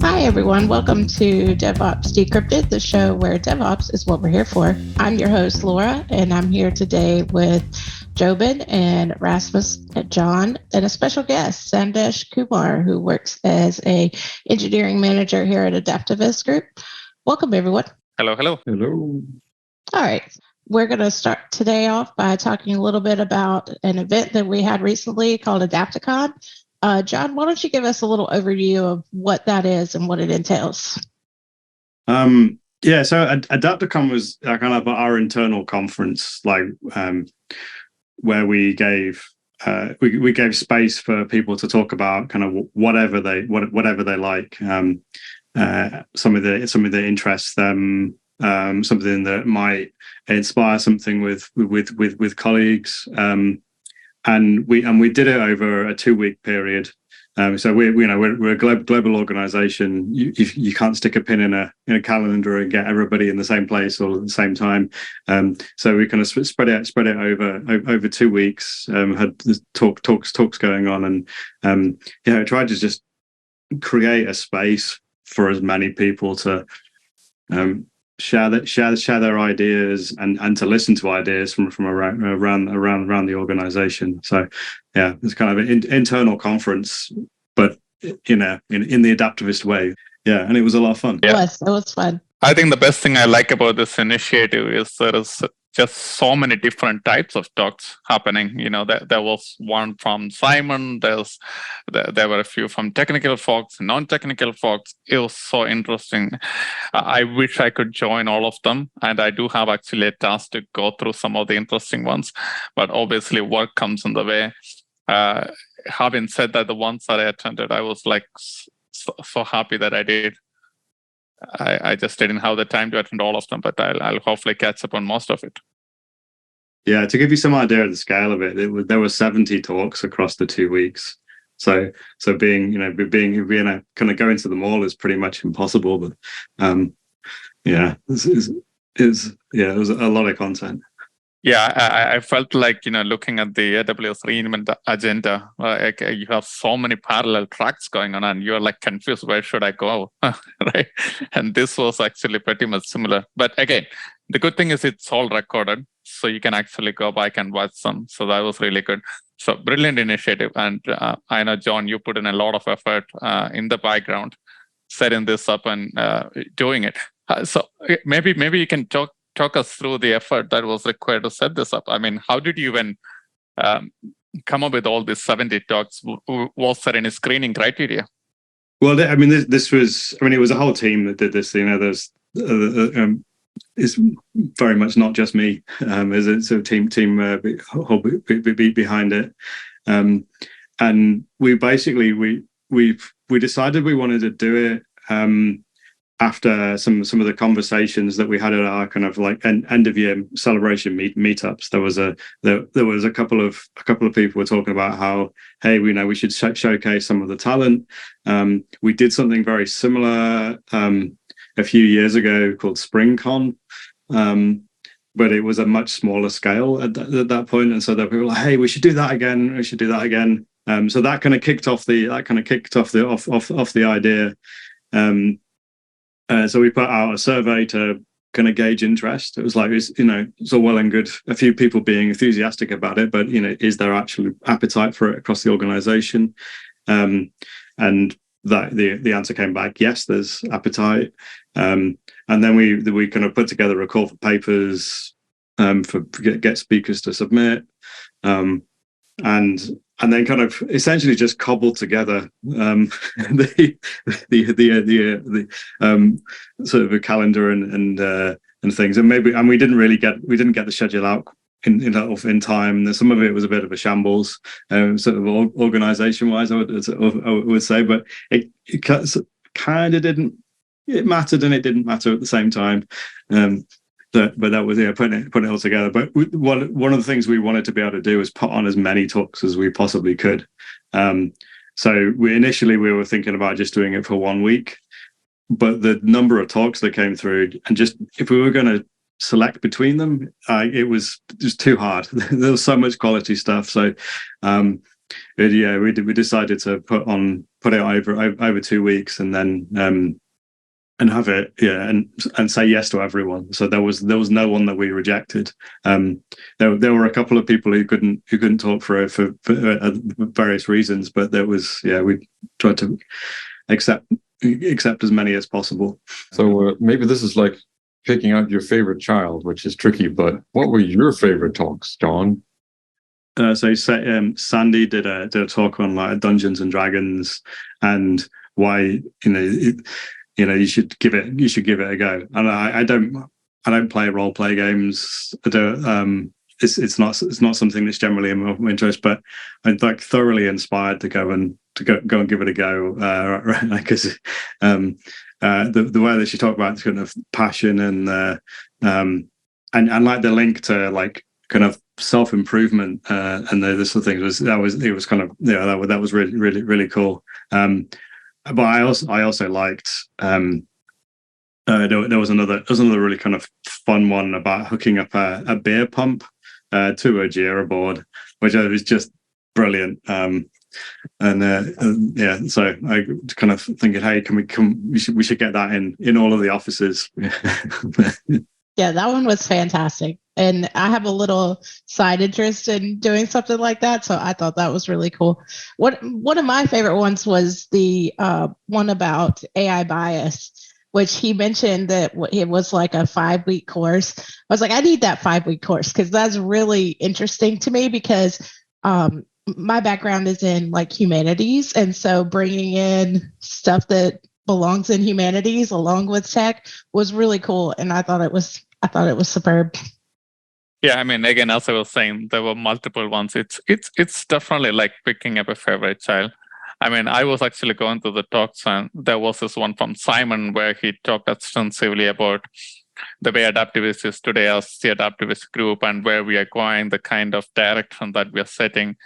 Hi, everyone. Welcome to DevOps Decrypted, the show where DevOps is what we're here for. I'm your host, Laura, and I'm here today with Jobin and Rasmus and Jon, and a special guest, Sandesh Kumar, who works as an engineering manager here at Adaptavist Group. Welcome, everyone. Hello, hello. Hello. All right. We're going to start today off by talking a little bit about an event that we had recently called Adaptacon. Jon, why don't you give us a little overview of what that is and what it entails? So Adaptacon was kind of our internal conference, where we gave space for people to talk about kind of whatever they like, some of the interests them, something that might inspire something with colleagues. And we did it over a 2-week period. So we're a global organization. You can't stick a pin in a calendar and get everybody in the same place all at the same time. So we kind of spread it over 2 weeks. Had talks going on, and tried to just create a space for as many people to share their ideas and to listen to ideas from around the organization. So it's kind of an internal conference, but in the adaptivist way. Yeah, and it was a lot of fun. Yeah. It was fun. I think the best thing I like about this initiative is there is just so many different types of talks happening. There was one from Simon. There were a few from technical folks, non-technical folks. It was so interesting. I wish I could join all of them, and I do have actually a task to go through some of the interesting ones. But obviously, work comes in the way. Having said that, the ones that I attended, I was like so happy that I did. I just didn't have the time to attend all of them, but I'll hopefully catch up on most of it. Yeah, to give you some idea of the scale of it, there were 70 talks across the 2 weeks. So being kind of going to them all is pretty much impossible. But it was a lot of content. Yeah, I felt like, looking at the AWS reinvent agenda, you have so many parallel tracks going on and you're like confused, where should I go? Right? And this was actually pretty much similar. But again, the good thing is it's all recorded, so you can actually go back and watch some. So that was really good. So brilliant initiative. And I know, Jon, you put in a lot of effort in the background, setting this up and doing it. So maybe you can talk us through the effort that was required to set this up. I mean, how did you even come up with all these 70 talks? Was there any screening criteria? Well, I mean, it was a whole team that did this. There's it's very much not just me. It's a team behind it, and we basically we decided we wanted to do it. After some of the conversations that we had at our kind of like end of year celebration meetups, there was a couple of people were talking about how, hey, we should showcase some of the talent. We did something very similar a few years ago called SpringCon, but it was a much smaller scale at that point, and so that people were like, hey, we should do that again. So that kind of kicked off the idea. So we put out a survey to kind of gauge interest. It was like, it's all well and good, a few people being enthusiastic about it, but is there actually appetite for it across the organization? And that the answer came back, yes, there's appetite. And then we kind of put together a call for papers, for get speakers to submit, and then kind of essentially just cobbled together the sort of a calendar and things, and we didn't get the schedule out in time. And some of it was a bit of a shambles, sort of organization wise, I would say, but it kind of didn't. It mattered and it didn't matter at the same time. But that was putting it all together. But one of the things we wanted to be able to do was put on as many talks as we possibly could. So initially we were thinking about just doing it for 1 week, but the number of talks that came through, and just if we were going to select between them, it was just too hard. There was so much quality stuff. So we decided to put on put it over 2 weeks, and then and have it, and say yes to everyone. So there was no one that we rejected. There were a couple of people who couldn't talk for various reasons, but there was we tried to accept as many as possible. So maybe this is like picking out your favorite child, which is tricky. But what were your favorite talks, Jon? So Sandy did a talk on like Dungeons and Dragons and why you should give it a go. And I don't play role play games. I don't. It's not something that's generally in my interest, but I'm like thoroughly inspired to go and give it a go. Because the way that she talked about kind of passion and like the link to like kind of self-improvement and those sort of things was kind of that was really really really cool. But I also liked there was another really kind of fun one about hooking up a beer pump to a Jira board, which was just brilliant. So I kind of thinking, hey, we should get that in all of the offices. Yeah, that one was fantastic. And I have a little side interest in doing something like that. So I thought that was really cool. One of my favorite ones was the one about AI bias, which he mentioned that it was like a 5-week course. I was like, I need that 5-week course because that's really interesting to me because my background is in like humanities. And so bringing in stuff that belongs in humanities along with tech was really cool. And I thought it was superb. Yeah, I mean, again, as I was saying, there were multiple ones. It's definitely like picking up a favorite child. I mean, I was actually going through the talks, and there was this one from Simon where he talked extensively about the way Adaptavist is today as the Adaptavist Group and where we are going, the kind of direction that we are setting,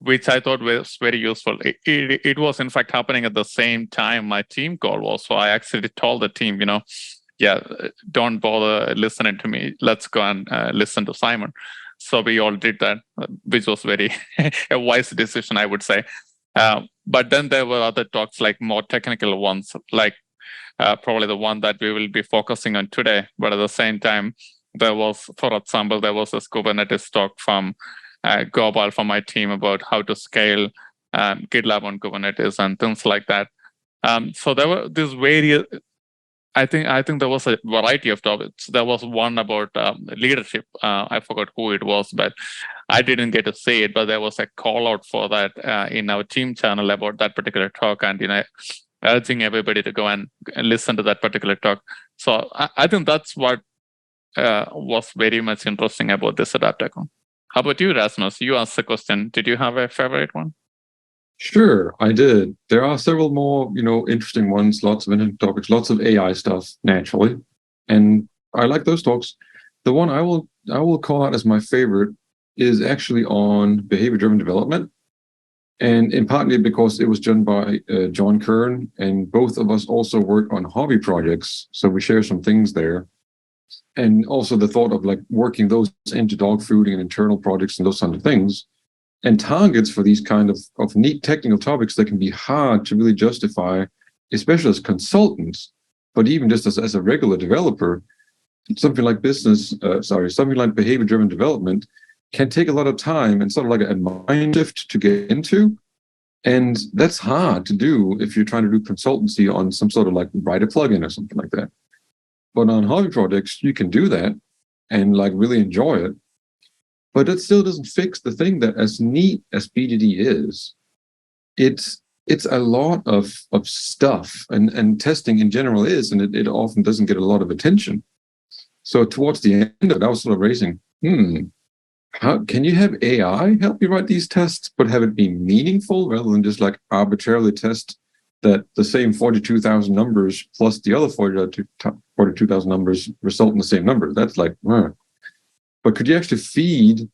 which I thought was very useful. It was, in fact, happening at the same time my team call was. So I actually told the team, don't bother listening to me. Let's go and listen to Simon. So we all did that, which was very a wise decision, I would say. But then there were other talks, like more technical ones, like probably the one that we will be focusing on today. But at the same time, for example, there was this Kubernetes talk from Gopal from my team about how to scale GitLab on Kubernetes and things like that. So there were these various. I think there was a variety of topics. There was one about leadership. I forgot who it was, but I didn't get to say it. But there was a call out for that in our team channel about that particular talk, and urging everybody to go and listen to that particular talk. So I think that's what was very much interesting about this Adaptacon. How about you, Rasmus? You asked the question. Did you have a favorite one? Sure, I did. There are several more, interesting ones, lots of interesting topics, lots of AI stuff, naturally. And I like those talks. The one I will call out as my favorite is actually on behavior-driven development. And in partly because it was done by John Kern, and both of us also work on hobby projects. So we share some things there. And also the thought of like working those into dog fooding and internal projects and those kind of things. And targets for these kind of neat technical topics that can be hard to really justify, especially as consultants, but even just as a regular developer, something like behavior-driven development can take a lot of time and sort of like a mind shift to get into. And that's hard to do if you're trying to do consultancy on some sort of like write a plugin or something like that. But on hobby projects, you can do that and like really enjoy it. But it still doesn't fix the thing that as neat as BDD is, it's a lot of stuff and testing in general is, and it often doesn't get a lot of attention. So towards the end of it, I was sort of raising, how can you have AI help you write these tests, but have it be meaningful rather than just like arbitrarily test that the same 42,000 numbers plus the other 42,000 numbers result in the same number? That's like, But could you actually feed,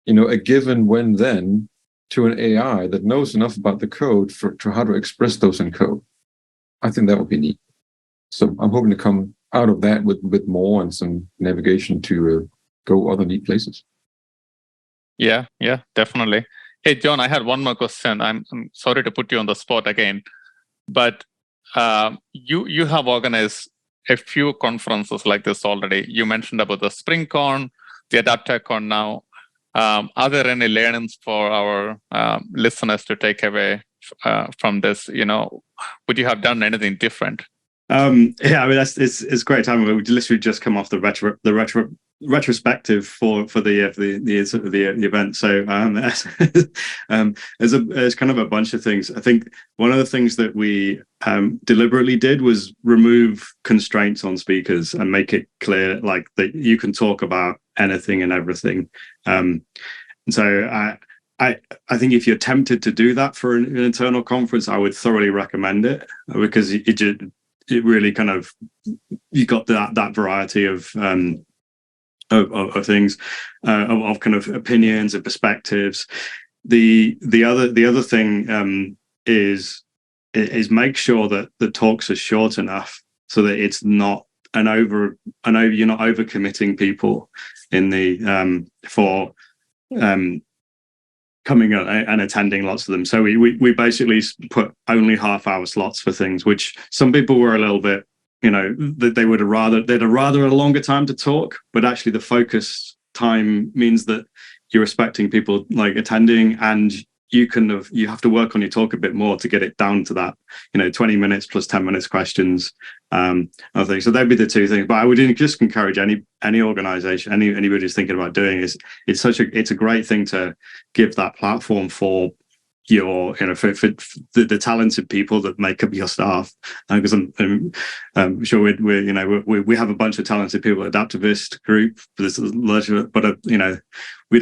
a given when-then to an AI that knows enough about the code to how to express those in code? I think that would be neat. So I'm hoping to come out of that with more and some navigation to go other neat places. Yeah, definitely. Hey, John, I had one more question. I'm sorry to put you on the spot again, but you have organized a few conferences like this already. You mentioned about the SpringCon, the Adaptacon now. Are there any learnings for our listeners to take away from this? Would you have done anything different? Yeah, I mean it's great time. We literally just come off the retrospective for the event. So there's kind of a bunch of things. I think one of the things that we deliberately did was remove constraints on speakers and make it clear, like, that you can talk about anything and everything. And so I think if you're tempted to do that for an internal conference, I would thoroughly recommend it, because it really kind of, you got that variety of things, of kind of opinions and perspectives. The other thing is make sure that the talks are short enough so that it's not you're not over committing people in the coming and attending lots of them. So we basically put only half-hour slots for things, which some people were a little bit, that they'd rather a longer time to talk, but actually the focus time means that you're respecting people like attending, and you have to work on your talk a bit more to get it down to that, 20 minutes plus 10 minutes questions. I think so. That'd be the two things. But I would just encourage any organization, anybody who's thinking about doing it, it's a great thing to give that platform for your, for the talented people that make up your staff. Because I'm sure we have a bunch of talented people at Adaptavist Group, but we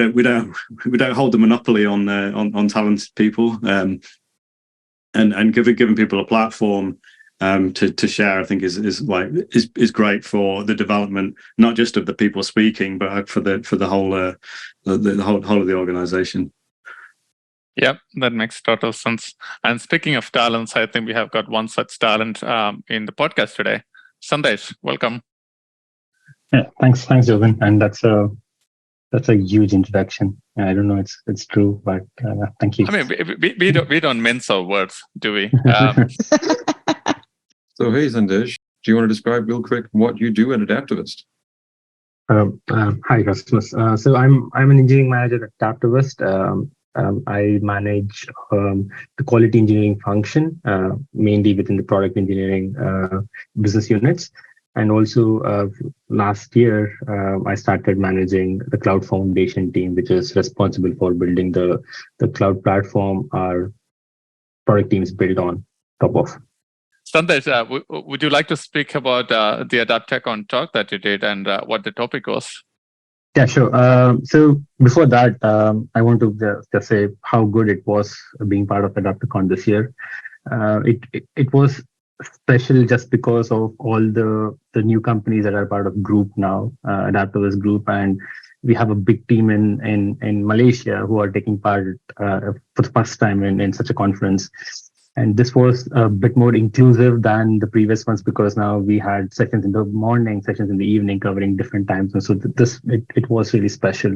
don't hold the monopoly on talented people, and giving people a platform to share, I think is great for the development, not just of the people speaking, but for the whole of the organization. Yep, that makes total sense. And speaking of talents, I think we have got one such talent in the podcast today. Sandesh, welcome. Yeah, thanks, Jobin. And that's a huge introduction. I don't know it's true, but thank you. I mean, we don't mince our words, do we? So hey, Sandesh, do you want to describe real quick what you do at Adaptavist? Hi, Rasmus. So I'm an engineering manager at Adaptavist. I manage the quality engineering function, mainly within the product engineering business units. And also last year, I started managing the Cloud Foundation team, which is responsible for building the cloud platform our product teams build on top of. Sandesh, would you like to speak about the Adaptacon talk that you did and what the topic was? Yeah, sure. So before that, I want to just say how good it was being part of Adaptacon this year. It was special just because of all the new companies that are part of group now, Adaptavist Group, and we have a big team in Malaysia who are taking part for the first time in such a conference. And this was a bit more inclusive than the previous ones because now we had sessions in the morning, sessions in the evening, covering different times. And so it was really special.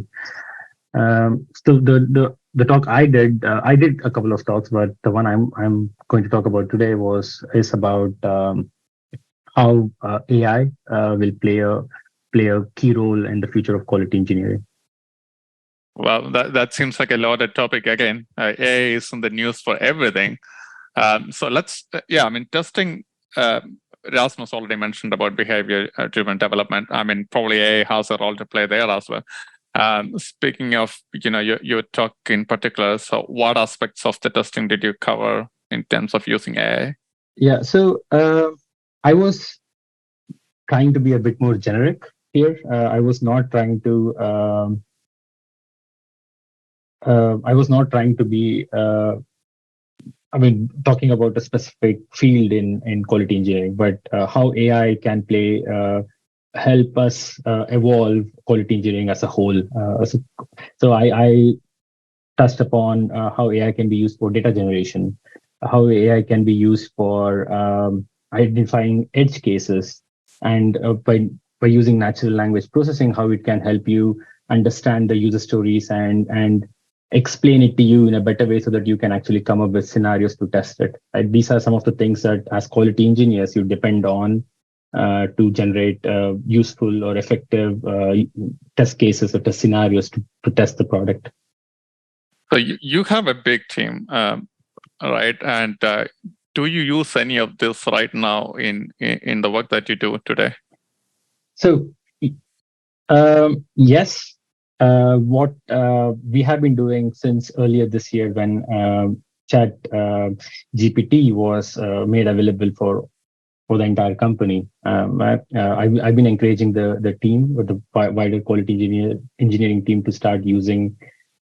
So the talk I did a couple of talks, but the one I'm going to talk about today is about how AI will play a key role in the future of quality engineering. Well, that seems like a loaded topic again. AI is in the news for everything. So let's, testing. Rasmus already mentioned about behavior-driven development. I mean, probably AI has a role to play there as well. Speaking of, your talk in particular, so what aspects of the testing did you cover in terms of using AI? Yeah, so I was trying to be a bit more generic here. I was not trying to be. Talking about a specific field in quality engineering, but how AI can help us evolve quality engineering as a whole. So I touched upon how AI can be used for data generation, how AI can be used for identifying edge cases, and by using natural language processing, how it can help you understand the user stories and explain it to you in a better way so that you can actually come up with scenarios to test it. Right? These are some of the things that as quality engineers you depend on to generate useful or effective test cases or test scenarios to test the product. So you have a big team, right? And do you use any of this right now in the work that you do today? So yes. What we have been doing since earlier this year when Chat GPT was made available for the entire company. I've been encouraging the team or the wider quality engineering team to start using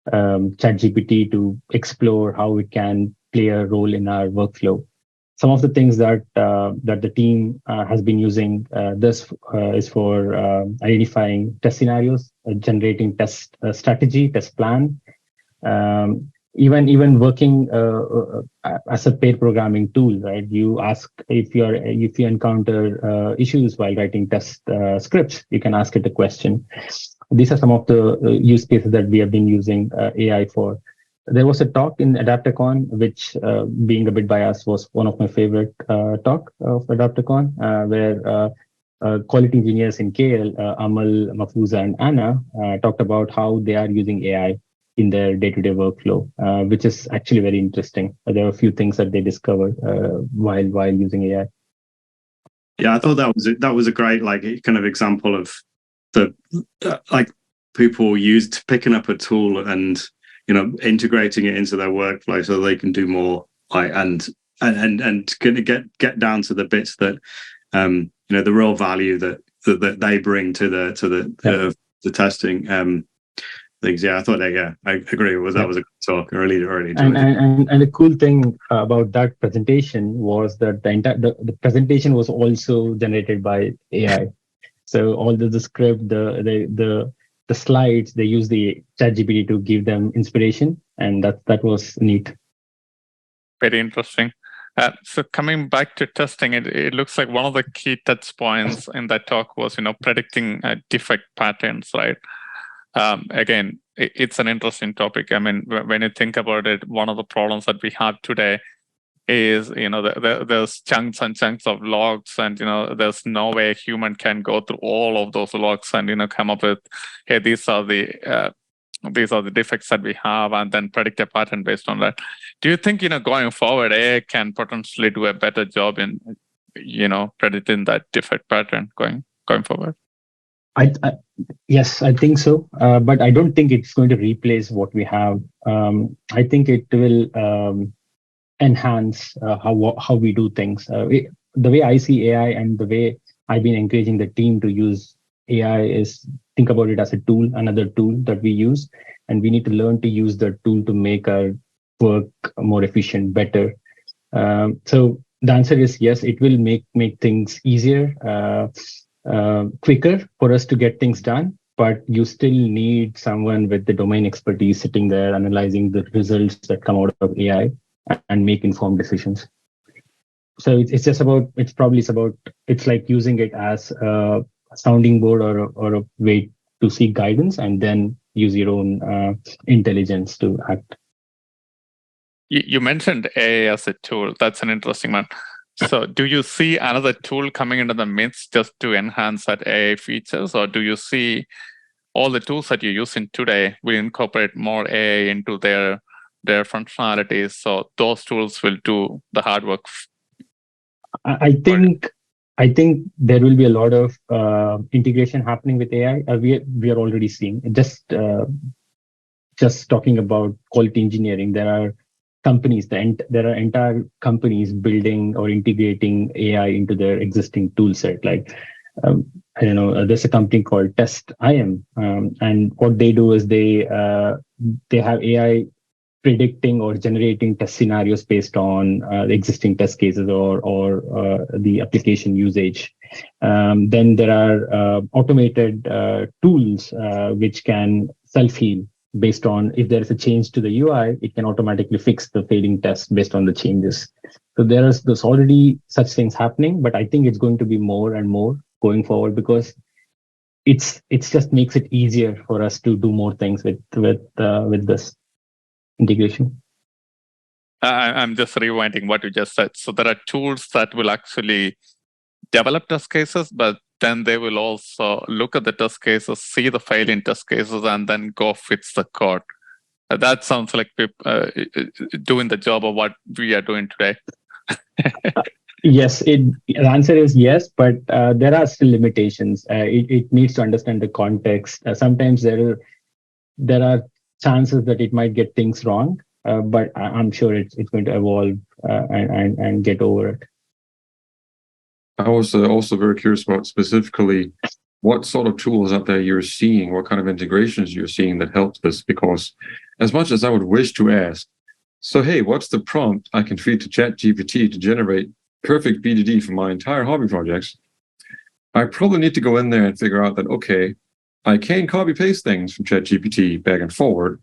ChatGPT to explore how it can play a role in our workflow. Some of the things that the team has been using this is for identifying test scenarios, generating test strategy, test plan, even working as a pair programming tool, right? You ask if you encounter issues while writing test scripts, you can ask it a question. These are some of the use cases that we have been using AI for. There was a talk in Adaptacon, which, being a bit biased, was one of my favorite talk of Adaptacon, where quality engineers in KL, Amal, Mafuza, and Anna, talked about how they are using AI in their day-to-day workflow, which is actually very interesting. There are a few things that they discovered while using AI. Yeah, I thought that was a great kind of example of the people used picking up a tool and integrating it into their workflow so they can do more and gonna get down to the bits that the real value that they bring to the testing things. Yeah, I thought I agree with that. Was a good talk. I really enjoyed it. And the cool thing about that presentation was that the presentation was also generated by AI. So all the script, the slides, they use the ChatGPT to give them inspiration, and that was neat. Very interesting. So coming back to testing, it looks like one of the key touch points in that talk was predicting defect patterns, right? Again, it's an interesting topic. I mean, when you think about it, one of the problems that we have today is there's chunks and chunks of logs, and there's no way a human can go through all of those logs and come up with, hey, these are the defects that we have, and then predict a pattern based on that. Do you think going forward AI can potentially do a better job in predicting that defect pattern going forward? Yes, I think so, but I don't think it's going to replace what we have. I think it will enhance how we do things. The way I see AI and the way I've been encouraging the team to use AI is think about it as a tool, another tool that we use, and we need to learn to use the tool to make our work more efficient, better. So the answer is yes, it will make things easier, quicker for us to get things done, but you still need someone with the domain expertise sitting there analyzing the results that come out of AI and make informed decisions. So it's like using it as a sounding board or a way to seek guidance, and then use your own intelligence to act. You mentioned AI as a tool. That's an interesting one. So do you see another tool coming into the midst just to enhance that AI features, or do you see all the tools that you're using today will incorporate more AI into their functionalities, so those tools will do the hard work? I think there will be a lot of integration happening with AI. We are already seeing just talking about quality engineering. There are companies, there are entire companies building or integrating AI into their existing tool set. Like I don't know, there's a company called Test IM, and what they do is they have AI predicting or generating test scenarios based on the existing test cases or the application usage. Then there are automated tools which can self-heal based on if there is a change to the UI, it can automatically fix the failing test based on the changes. So there's already such things happening, but I think it's going to be more and more going forward because it's just makes it easier for us to do more things with this. integration. I'm just rewinding what you just said. So there are tools that will actually develop test cases, but then they will also look at the test cases, see the failing test cases, and then go fix the code. That sounds like doing the job of what we are doing today. Yes, the answer is yes, but there are still limitations. It needs to understand the context. Sometimes there are chances that it might get things wrong, but I'm sure it's going to evolve and get over it. I was also very curious about specifically what sort of tools out there you're seeing, what kind of integrations you're seeing that help this, because as much as I would wish to ask, so hey, what's the prompt I can feed to ChatGPT to generate perfect BDD for my entire hobby projects? I probably need to go in there and figure out that, okay, I can copy paste things from ChatGPT back and forward,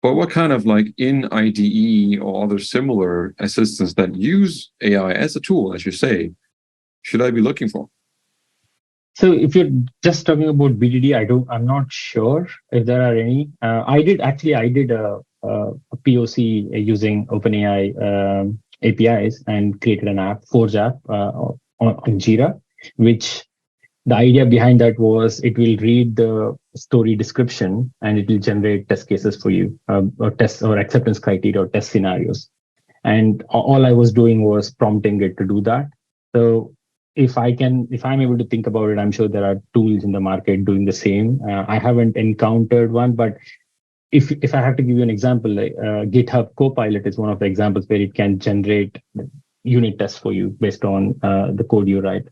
but what kind of like in IDE or other similar assistants that use AI as a tool, as you say, should I be looking for? So if you're just talking about BDD, I'm not sure if there are any. I did a POC using OpenAI APIs and created an app, Forge app on Jira, which the idea behind that was it will read the story description and it will generate test cases for you, or test or acceptance criteria or test scenarios. And all I was doing was prompting it to do that. So if I'm able to think about it, I'm sure there are tools in the market doing the same. I haven't encountered one, but if I have to give you an example, like GitHub Copilot is one of the examples where it can generate unit tests for you based on the code you write.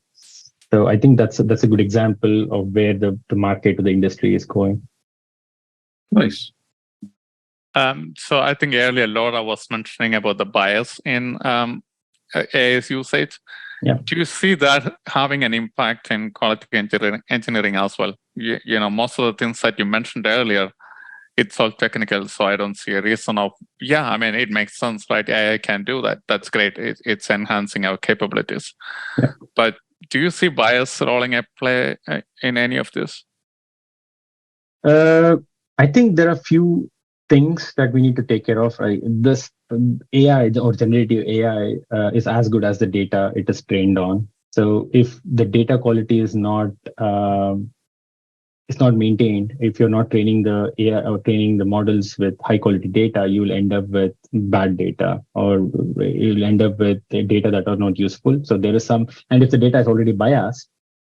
So I think that's a good example of where the market or the industry is going. Nice. So I think earlier Laura was mentioning about the bias in AI's usage. Yeah. Do you see that having an impact in quality engineering as well? You know, most of the things that you mentioned earlier, it's all technical, so I don't see a reason of, I mean, it makes sense, right? AI can do that. That's great. It's enhancing our capabilities. Yeah. But do you see bias rolling at play in any of this? I think there are few things that we need to take care of. Right? This AI or generative AI is as good as the data it is trained on. So if the data quality is not maintained, if you're not training the AI or training the models with high quality data, you will end up with bad data, or you'll end up with data that are not useful. So there is some, and if the data is already biased,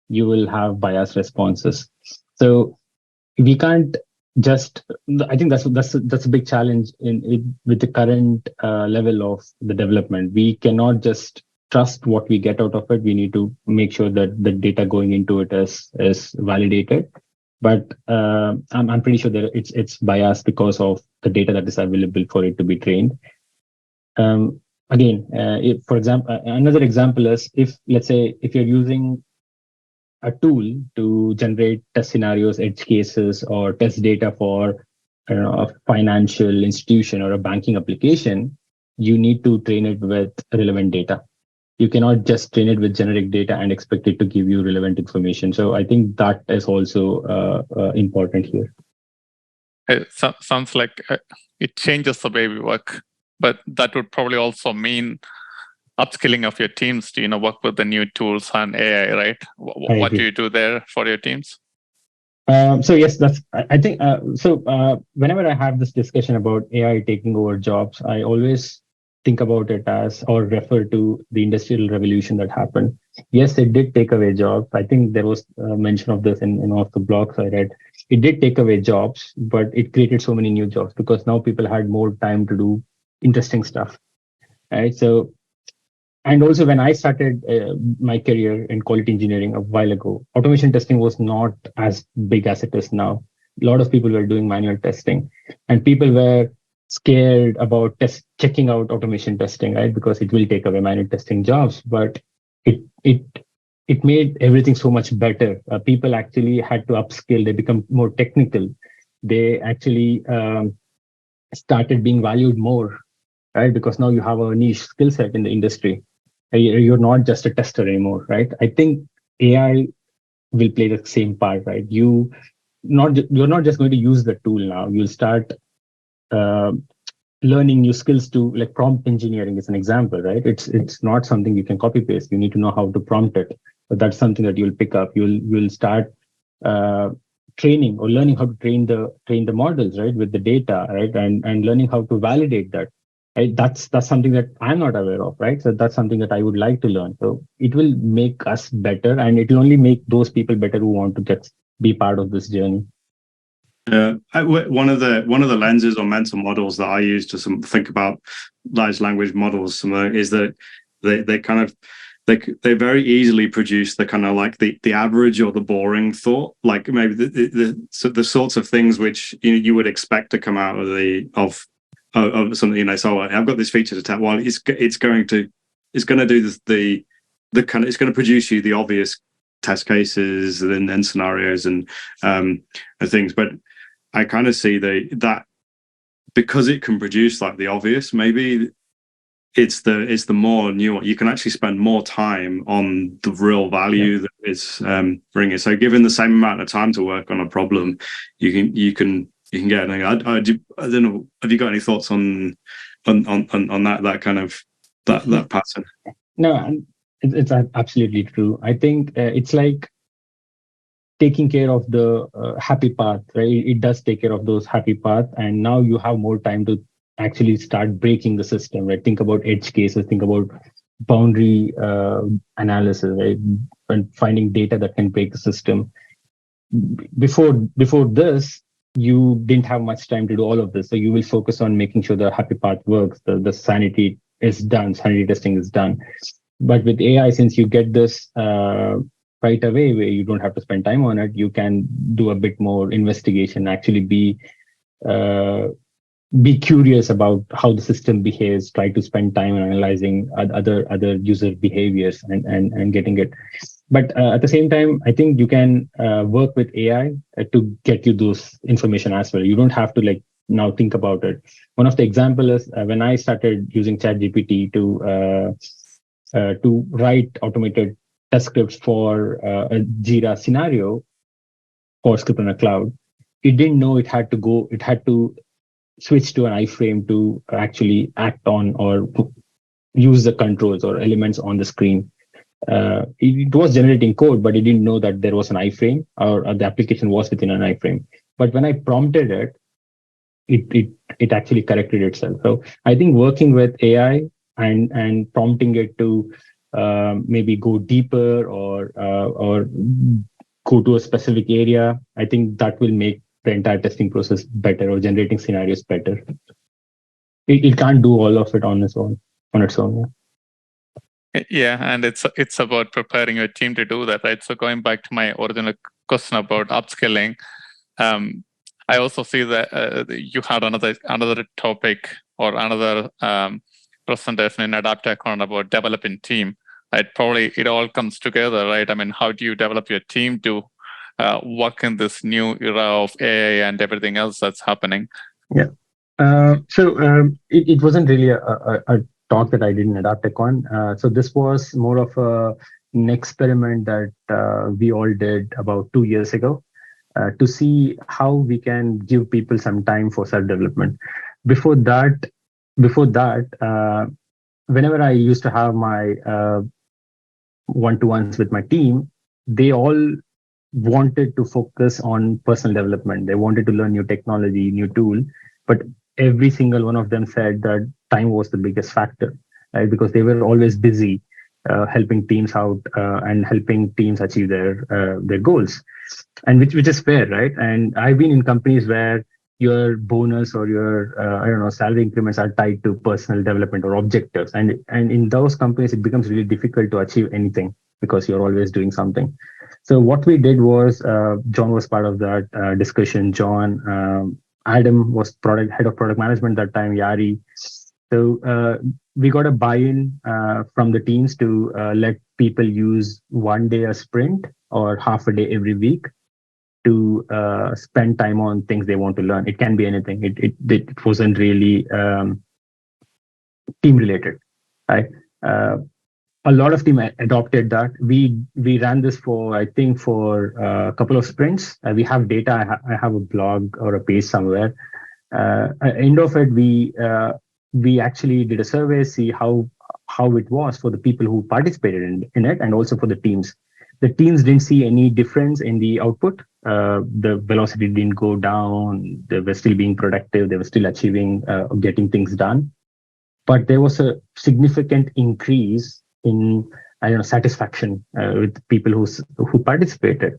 you will have biased responses. So we can't just, I think that's a big challenge with the current level of the development. We cannot just trust what we get out of it. We need to make sure that the data going into it is validated. But I'm pretty sure that it's biased because of the data that is available for it to be trained. If, for example, another example is let's say if you're using a tool to generate test scenarios, edge cases, or test data for a financial institution or a banking application, you need to train it with relevant data. You cannot just train it with generic data and expect it to give you relevant information. So I think that is also important here. It sounds like it changes the way we work, but that would probably also mean upskilling of your teams to work with the new tools and AI, right? What do you do there for your teams? So yes, I think whenever I have this discussion about AI taking over jobs, I always think about it as, or refer to the industrial revolution that happened. Yes, it did take away jobs. I think there was mention of this in one of the blogs I read. It did take away jobs, but it created so many new jobs because now people had more time to do interesting stuff. Right. So, and also when I started my career in quality engineering a while ago, automation testing was not as big as it is now. A lot of people were doing manual testing, and people were scared about checking out automation testing, right? Because it will take away manual testing jobs, but it made everything so much better. People actually had to upskill. They become more technical. They actually started being valued more, right? Because now you have a niche skill set in the industry. You're not just a tester anymore, right? I think AI will play the same part, right? You're not just going to use the tool now. You'll start learning new skills to like prompt engineering is an example, right? It's not something you can copy paste. You need to know how to prompt it. But that's something that you'll pick up. You'll start training or learning how to train the models, right, with the data, right, and learning how to validate that. Right? That's something that I'm not aware of, right? So that's something that I would like to learn. So it will make us better, and it will only make those people better who want to be part of this journey. One of the lenses or mental models that I use to think about large language models is that they very easily produce the kind of like the average or the boring thought, like maybe the sorts of things which you would expect to come out of something. So I've got this feature to test. Well, it's going to do the kind of, it's going to produce you the obvious test cases and then scenarios and things, but I kind of see that because it can produce like the obvious, maybe it's the more nuanced. You can actually spend more time on the real value that it's bringing. So, given the same amount of time to work on a problem, you can get. I don't know. Have you got any thoughts on that kind of that pattern? No, it's absolutely true. I think it's like taking care of the happy path, right? It does take care of those happy paths, and now you have more time to actually start breaking the system, right? Think about edge cases, think about boundary analysis, right? And finding data that can break the system. Before this, you didn't have much time to do all of this, so you will focus on making sure the happy path works, the sanity is done, sanity testing is done. But with AI, since you get this right away, where you don't have to spend time on it, you can do a bit more investigation, actually be curious about how the system behaves, try to spend time analyzing other user behaviors and getting it. But at the same time, I think you can work with AI to get you those information as well. You don't have to like now think about it. One of the examples is when I started using ChatGPT to write automated test scripts for a Jira scenario for script on a cloud. It didn't know it had to switch to an iframe to actually act on or use the controls or elements on the screen. It was generating code, but it didn't know that there was an iframe or the application was within an iframe. But when I prompted it, it actually corrected itself. So I think working with AI and prompting it to maybe go deeper or go to a specific area, I think that will make the entire testing process better or generating scenarios better. It can't do all of it on its own. Yeah, and it's about preparing your team to do that, right? So going back to my original question about upskilling, I also see that you had another topic or another presentation in Adaptacon about developing team. Right? Probably it all comes together, right? I mean, how do you develop your team to work in this new era of AI and everything else that's happening? Yeah. It wasn't really a talk that I did in Adaptacon. So this was more of an experiment that we all did about 2 years ago to see how we can give people some time for self-development. Before that, whenever I used to have my one-to-ones with my team, they all wanted to focus on personal development. They wanted to learn new technology, new tool, but every single one of them said that time was the biggest factor, right? Because they were always busy helping teams out and helping teams achieve their goals, and which is fair, right? And I've been in companies where your bonus or your salary increments are tied to personal development or objectives, and in those companies it becomes really difficult to achieve anything because you're always doing something. So what we did was John was part of that discussion. John, Adam was head of product management that time, Yari. So we got a buy-in from the teams to let people use 1 day a sprint or half a day every week to spend time on things they want to learn. It can be anything. It wasn't really team related, right? A lot of team adopted that. We ran this for a couple of sprints. We have data. I have a blog or a page somewhere End of it, we actually did a survey, see how it was for the people who participated in it, and also for the teams. The teams didn't see any difference in the output. The velocity didn't go down. They were still being productive. They were still achieving, getting things done. But there was a significant increase in satisfaction with people who participated.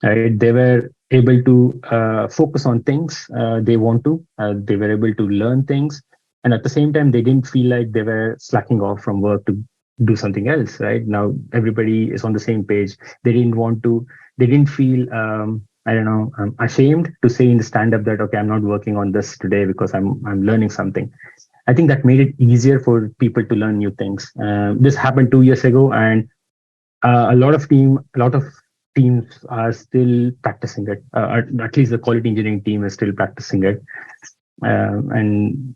They were able to focus on things they want to. They were able to learn things, and at the same time, they didn't feel like they were slacking off from work to do something else. Right now, everybody is on the same page. They didn't want to. They didn't feel ashamed to say in the stand-up that, okay, I'm not working on this today because I'm learning something. I think that made it easier for people to learn new things. This happened 2 years ago, and a lot of teams are still practicing it. At least the quality engineering team is still practicing it. And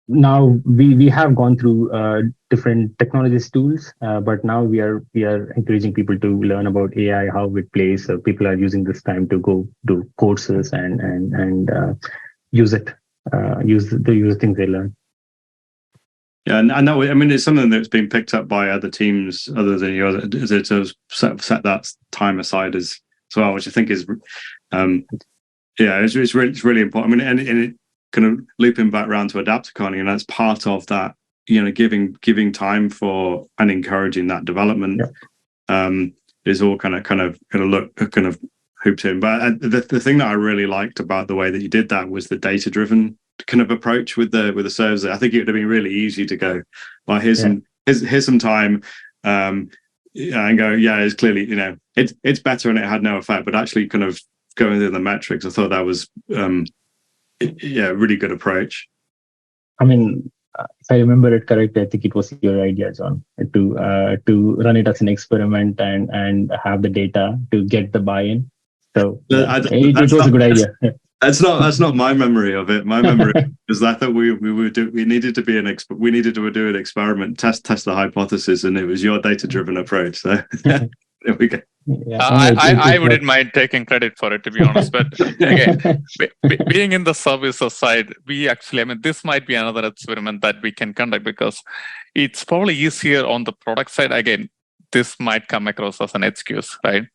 now we have gone through different technologies tools, but now we are encouraging people to learn about AI, how it plays. People are using this time to go do courses and use it, use the things they learn. Yeah, and that I mean, it's something that's been picked up by other teams other than yours to set that time aside as well, which I think is, it's really important. I mean, and it kind of looping back around to Adaptacon, and that's part of that. Giving time for and encouraging that development is all kind of hooped in. But the thing that I really liked about the way that you did that was the data-driven kind of approach with the servers. I think it would have been really easy to go, well, here's some time, and go, it's clearly, it's better and it had no effect. But actually, kind of going through the metrics, I thought that was really good approach. I mean, if I remember it correctly, I think it was your idea, John, to run it as an experiment and have the data to get the buy-in. So it was a good idea. That's not my memory of it. My memory is that I thought we needed to do an experiment, test the hypothesis, and it was your data-driven approach. So there we go. Yeah. I wouldn't mind taking credit for it, to be honest. But again, being in the services side, this might be another experiment that we can conduct, because it's probably easier on the product side. Again, this might come across as an excuse, right?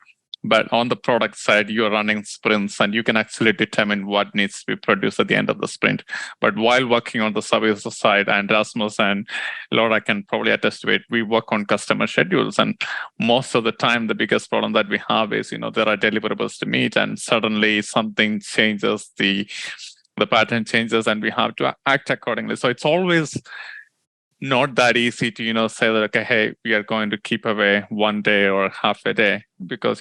But on the product side, you're running sprints and you can actually determine what needs to be produced at the end of the sprint. But while working on the services side, and Rasmus and Laura can probably attest to it, we work on customer schedules. And most of the time, the biggest problem that we have is, there are deliverables to meet, and suddenly something changes, the pattern changes, and we have to act accordingly. So it's always not that easy to say that, okay, hey, we are going to keep away 1 day or half a day, because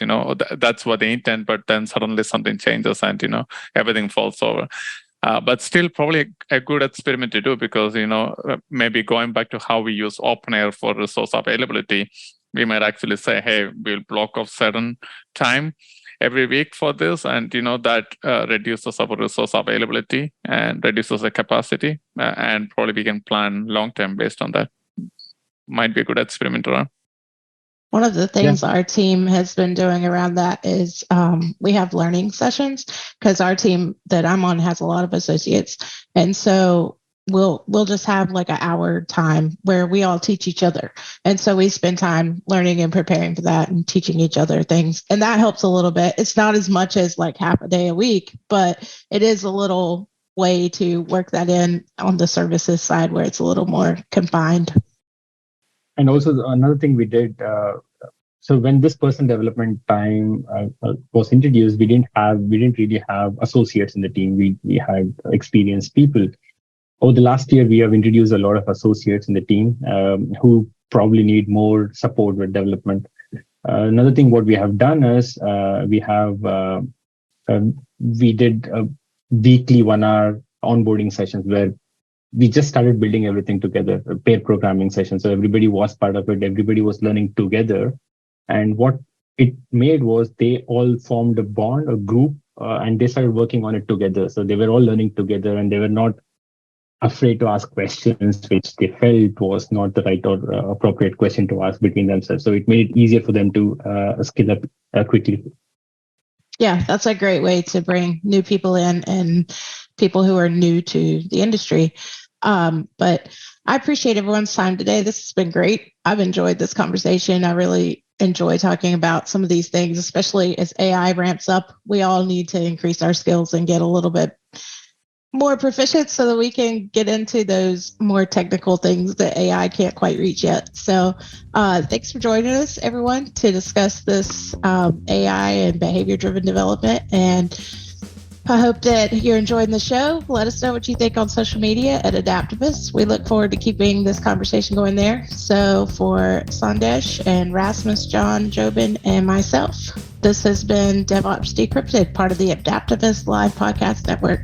that's what they intend, but then suddenly something changes and everything falls over. But still probably a good experiment to do, because maybe going back to how we use OpenAir for resource availability, we might actually say, hey, we'll block off certain time every week for this, and that reduces our resource availability and reduces the capacity, and probably we can plan long term based on that. Might be a good experiment around. One of the things our team has been doing around that is we have learning sessions, because our team that I'm on has a lot of associates, and so we'll just have like an hour time where we all teach each other. And so we spend time learning and preparing for that and teaching each other things. And that helps a little bit. It's not as much as like half a day a week, but it is a little way to work that in on the services side where it's a little more confined. And also another thing we did, so when this person development time was introduced, we didn't really have associates in the team. We had experienced people. Over the last year, we have introduced a lot of associates in the team who probably need more support with development. Another thing, what we have done is we did weekly 1 hour onboarding sessions where we just started building everything together, pair programming sessions. So everybody was part of it. Everybody was learning together. And what it made was they all formed a bond, a group, and they started working on it together. So they were all learning together, and they were not afraid to ask questions which they felt was not the right or appropriate question to ask between themselves. So it made it easier for them to skill up quickly. Yeah, that's a great way to bring new people in and people who are new to the industry. But I appreciate everyone's time today. This has been great. I've enjoyed this conversation. I really enjoy talking about some of these things, especially as AI ramps up. We all need to increase our skills and get a little bit more proficient so that we can get into those more technical things that AI can't quite reach yet. So thanks for joining us, everyone, to discuss this AI and behavior-driven development. And I hope that you're enjoying the show. Let us know what you think on social media at Adaptavist. We look forward to keeping this conversation going there. So for Sandesh and Rasmus, Jon, Jobin, and myself, this has been DevOps Decrypted, part of the Adaptavist Live Podcast Network.